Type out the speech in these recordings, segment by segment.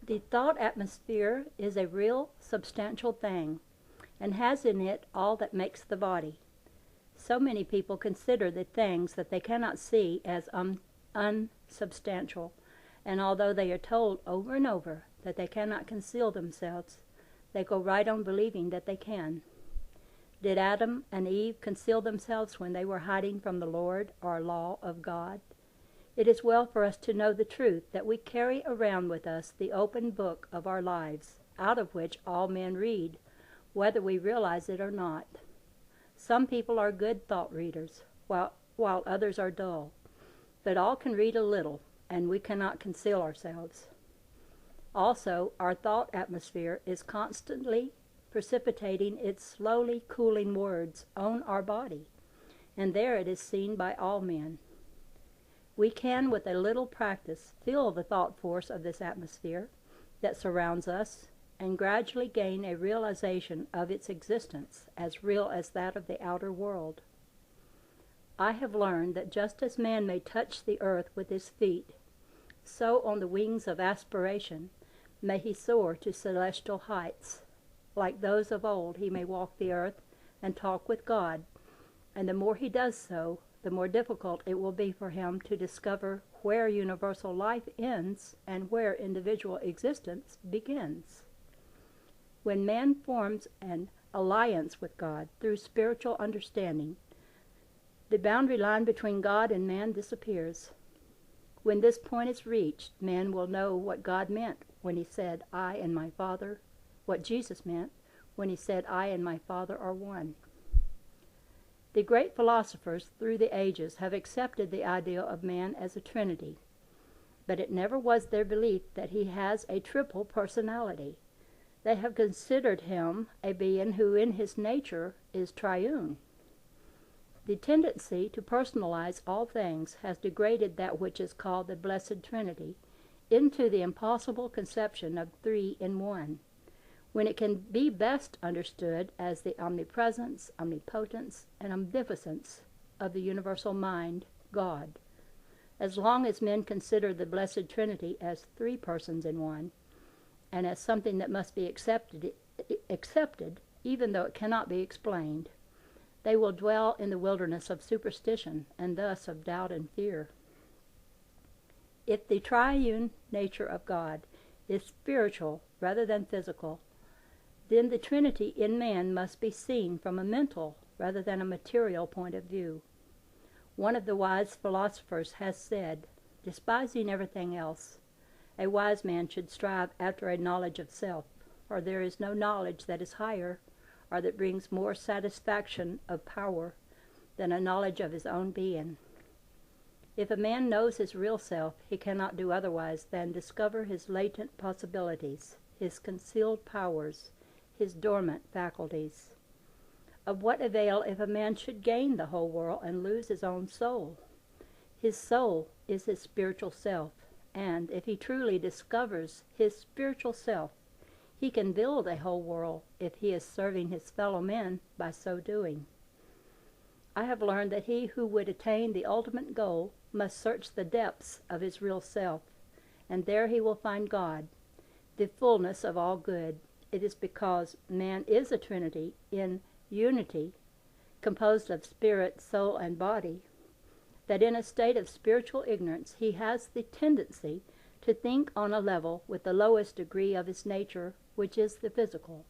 The thought atmosphere is a real, substantial thing, and has in it all that makes the body. So many people consider the things that they cannot see as unsubstantial, and although they are told over and over that they cannot conceal themselves, they go right on believing that they can. Did Adam and Eve conceal themselves when they were hiding from the Lord or law of God? It is well for us to know the truth that we carry around with us the open book of our lives, out of which all men read, whether we realize it or not. Some people are good thought readers, while others are dull. But all can read a little, and we cannot conceal ourselves. Also, our thought atmosphere is constantly precipitating its slowly cooling words on our body, and there it is seen by all men. We can, with a little practice, feel the thought force of this atmosphere that surrounds us, and gradually gain a realization of its existence as real as that of the outer world. I have learned that just as man may touch the earth with his feet, so on the wings of aspiration may he soar to celestial heights. Like those of old, he may walk the earth and talk with God, and the more he does so, the more difficult it will be for him to discover where universal life ends and where individual existence begins. When man forms an alliance with God through spiritual understanding, the boundary line between God and man disappears. When this point is reached, man will know what God meant when he said, "I and my Father," what Jesus meant when he said, "I and my Father are one." The great philosophers through the ages have accepted the idea of man as a trinity, but it never was their belief that he has a triple personality. They have considered him a being who in his nature is triune. The tendency to personalize all things has degraded that which is called the Blessed Trinity into the impossible conception of three in one, when it can be best understood as the omnipresence, omnipotence, and omnificence of the universal mind, God. As long as men consider the Blessed Trinity as three persons in one, and as something that must be accepted even though it cannot be explained, they will dwell in the wilderness of superstition and thus of doubt and fear. If the triune nature of God is spiritual rather than physical, then the Trinity in man must be seen from a mental rather than a material point of view. One of the wise philosophers has said, despising everything else, a wise man should strive after a knowledge of self, for there is no knowledge that is higher or that brings more satisfaction of power than a knowledge of his own being. If a man knows his real self, he cannot do otherwise than discover his latent possibilities, his concealed powers, his dormant faculties. Of what avail if a man should gain the whole world and lose his own soul? His soul is his spiritual self, and if he truly discovers his spiritual self, he can build a whole world if he is serving his fellow men by so doing. I have learned that he who would attain the ultimate goal must search the depths of his real self, and there he will find God, the fullness of all good. It is because man is a trinity in unity, composed of spirit, soul, and body, that in a state of spiritual ignorance he has the tendency to think on a level with the lowest degree of his nature, which is the physical.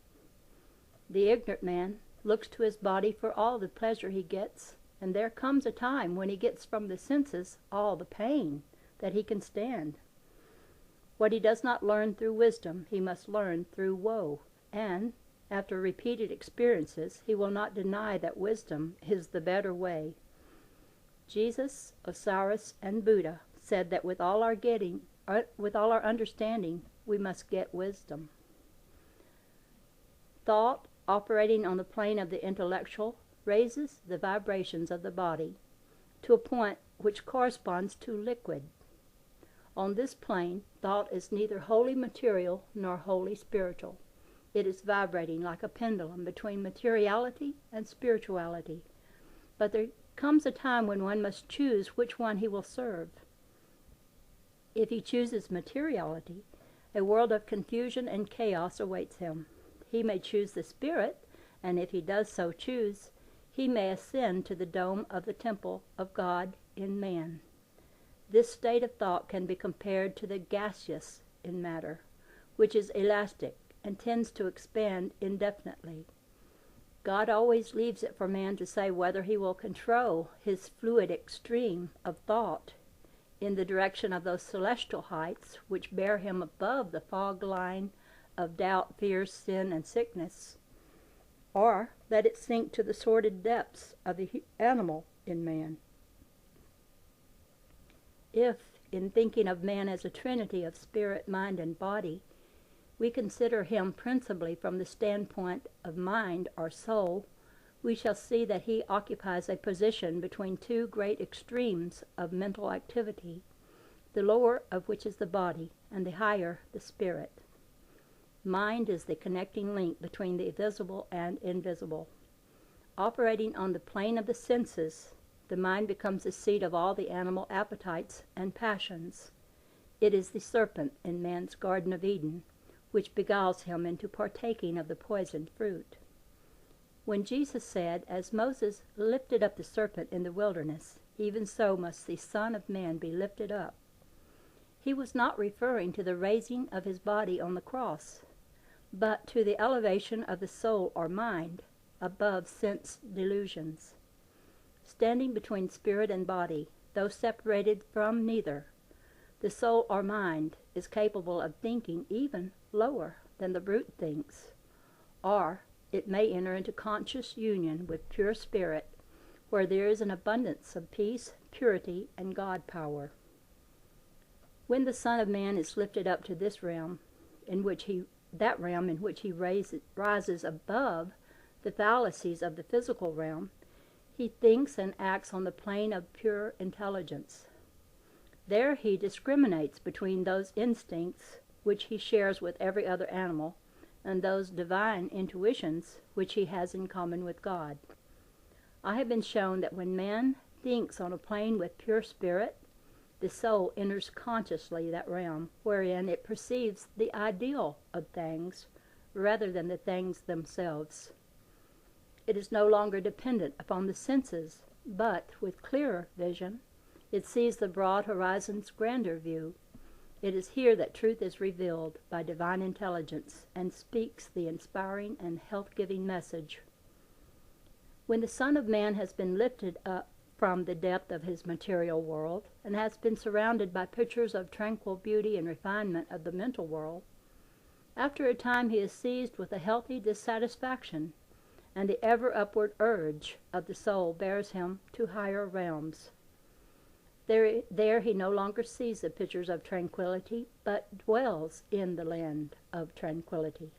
The ignorant man looks to his body for all the pleasure he gets, and there comes a time when he gets from the senses all the pain that he can stand. What he does not learn through wisdom, he must learn through woe, and, after repeated experiences, he will not deny that wisdom is the better way. Jesus, Osiris, and Buddha said that with all our understanding, we must get wisdom. Thought, operating on the plane of the intellectual, raises the vibrations of the body to a point which corresponds to liquid. On this plane, thought is neither wholly material nor wholly spiritual. It is vibrating like a pendulum between materiality and spirituality. But there comes a time when one must choose which one he will serve. If he chooses materiality, A world of confusion and chaos awaits him. He may choose the spirit, and if he does so choose, he may ascend to the dome of the temple of God in man. This state of thought can be compared to the gaseous in matter, which is elastic and tends to expand indefinitely. God always leaves it for man to say whether he will control his fluidic stream of thought in the direction of those celestial heights which bear him above the fog line of doubt, fear, sin, and sickness, or let it sink to the sordid depths of the animal in man. If, in thinking of man as a trinity of spirit, mind, and body, we consider him principally from the standpoint of mind or soul, we shall see that he occupies a position between two great extremes of mental activity, the lower of which is the body, and the higher the spirit. Mind is the connecting link between the visible and invisible. Operating on the plane of the senses, the mind becomes the seat of all the animal appetites and passions. It is the serpent in man's Garden of Eden, which beguiles him into partaking of the poisoned fruit. When Jesus said, "As Moses lifted up the serpent in the wilderness, even so must the Son of Man be lifted up," he was not referring to the raising of his body on the cross, but to the elevation of the soul or mind above sense delusions. Standing between spirit and body, though separated from neither, the soul or mind is capable of thinking even lower than the brute thinks, or it may enter into conscious union with pure spirit, where there is an abundance of peace, purity, and God power. When the Son of Man is lifted up to this realm, in which he rises above the fallacies of the physical realm, he thinks and acts on the plane of pure intelligence. There he discriminates between those instincts which he shares with every other animal, and those divine intuitions which he has in common with God. I have been shown that when man thinks on a plane with pure spirit, the soul enters consciously that realm, wherein it perceives the ideal of things rather than the things themselves. It is no longer dependent upon the senses, but with clearer vision, it sees the broad horizon's grander view. It is here that truth is revealed by divine intelligence and speaks the inspiring and health-giving message. When the Son of Man has been lifted up from the depth of his material world and has been surrounded by pictures of tranquil beauty and refinement of the mental world, after a time he is seized with a healthy dissatisfaction, and the ever upward urge of the soul bears him to higher realms. There he no longer sees the pictures of tranquility, but dwells in the land of tranquility,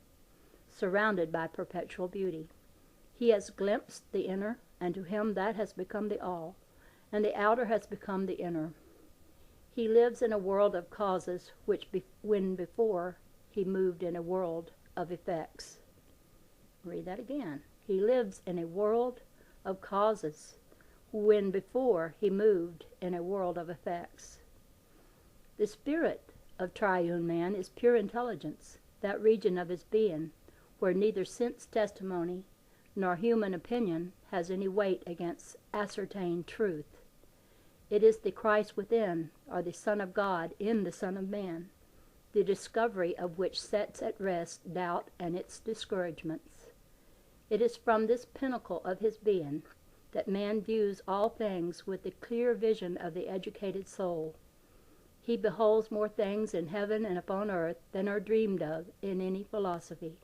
surrounded by perpetual beauty. He has glimpsed the inner, and to him that has become the all, and the outer has become the inner. He lives in a world of causes when before he moved in a world of effects. Read that again. He lives in a world of causes when before he moved in a world of effects. The spirit of triune man is pure intelligence, that region of his being where neither sense testimony nor human opinion has any weight against ascertained truth. It is the Christ within, or the Son of God in the Son of Man, the discovery of which sets at rest doubt and its discouragements. It is from this pinnacle of his being that man views all things with the clear vision of the educated soul. He beholds more things in heaven and upon earth than are dreamed of in any philosophy.